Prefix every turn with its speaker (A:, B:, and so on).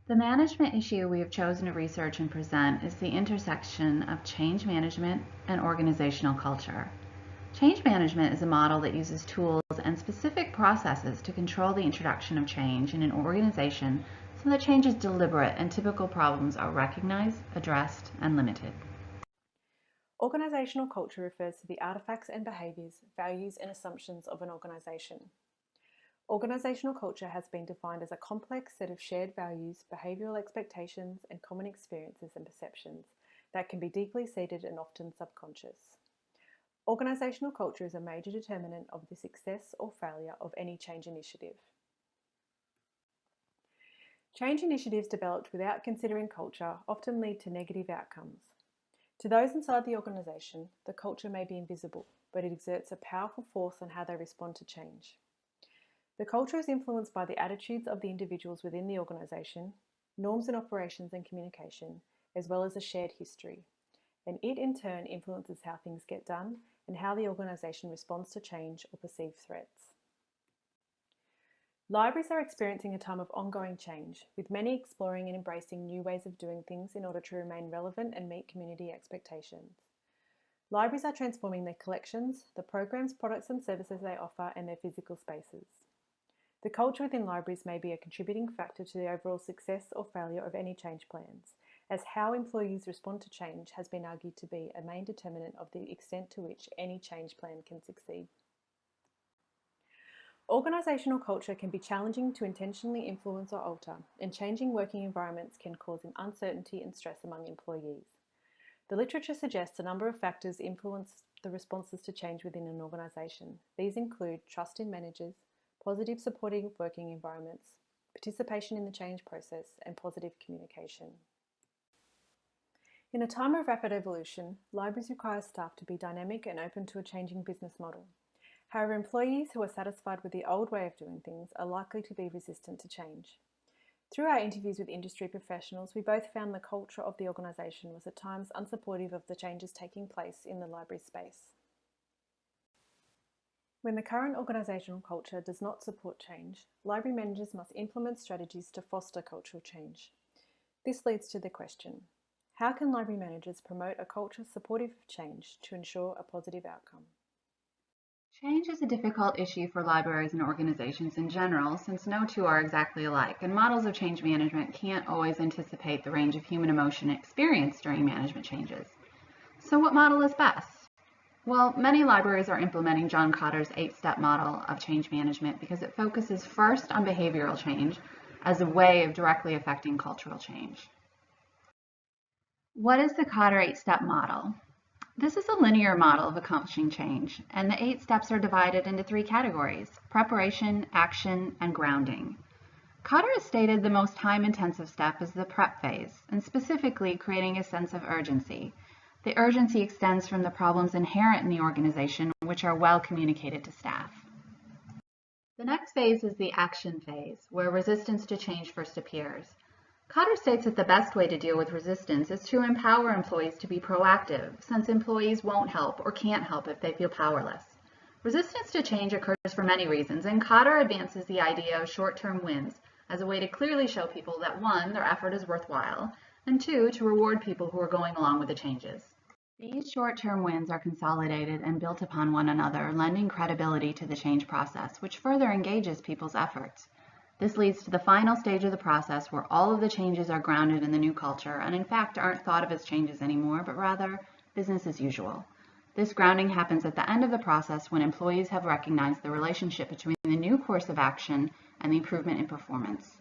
A: The management issue we have chosen to research and present is the intersection of change management and organizational culture. Change management is a model that uses tools and specific processes to control the introduction of change in an organization so that change is deliberate and typical problems are recognized, addressed, and limited.
B: Organizational culture refers to the artifacts and behaviors, values, and assumptions of an organization. Organizational culture has been defined as a complex set of shared values, behavioral expectations, and common experiences and perceptions that can be deeply seated and often subconscious. Organizational culture is a major determinant of the success or failure of any change initiative. Change initiatives developed without considering culture often lead to negative outcomes. To those inside the organisation, the culture may be invisible, but it exerts a powerful force on how they respond to change. The culture is influenced by the attitudes of the individuals within the organisation, norms and operations and communication, as well as a shared history. And it in turn influences how things get done and how the organisation responds to change or perceived threats. Libraries are experiencing a time of ongoing change, with many exploring and embracing new ways of doing things in order to remain relevant and meet community expectations. Libraries are transforming their collections, the programs, products and services they offer, and their physical spaces. The culture within libraries may be a contributing factor to the overall success or failure of any change plans, as how employees respond to change has been argued to be a main determinant of the extent to which any change plan can succeed. Organisational culture can be challenging to intentionally influence or alter, and changing working environments can cause uncertainty and stress among employees. The literature suggests a number of factors influence the responses to change within an organisation. These include trust in managers, positive supporting working environments, participation in the change process, and positive communication. In a time of rapid evolution, libraries require staff to be dynamic and open to a changing business model. However, employees who are satisfied with the old way of doing things are likely to be resistant to change. Through our interviews with industry professionals, we both found the culture of the organisation was at times unsupportive of the changes taking place in the library space. When the current organisational culture does not support change, library managers must implement strategies to foster cultural change. This leads to the question: how can library managers promote a culture supportive of change to ensure a positive outcome?
A: Change is a difficult issue for libraries and organizations in general, since no two are exactly alike, and models of change management can't always anticipate the range of human emotion experienced during management changes. So what model is best? Well, many libraries are implementing John Kotter's 8-step model of change management because it focuses first on behavioral change as a way of directly affecting cultural change. What is the Kotter 8-step model? This is a linear model of accomplishing change, and the 8 steps are divided into 3 categories: preparation, action, and grounding. Kotter has stated the most time-intensive step is the prep phase, and specifically creating a sense of urgency. The urgency extends from the problems inherent in the organization, which are well communicated to staff. The next phase is the action phase, where resistance to change first appears. Kotter states that the best way to deal with resistance is to empower employees to be proactive, since employees won't help or can't help if they feel powerless. Resistance to change occurs for many reasons, and Kotter advances the idea of short-term wins as a way to clearly show people that 1, their effort is worthwhile, and 2, to reward people who are going along with the changes. These short-term wins are consolidated and built upon one another, lending credibility to the change process, which further engages people's efforts. This leads to the final stage of the process where all of the changes are grounded in the new culture and in fact aren't thought of as changes anymore, but rather business as usual. This grounding happens at the end of the process when employees have recognized the relationship between the new course of action and the improvement in performance.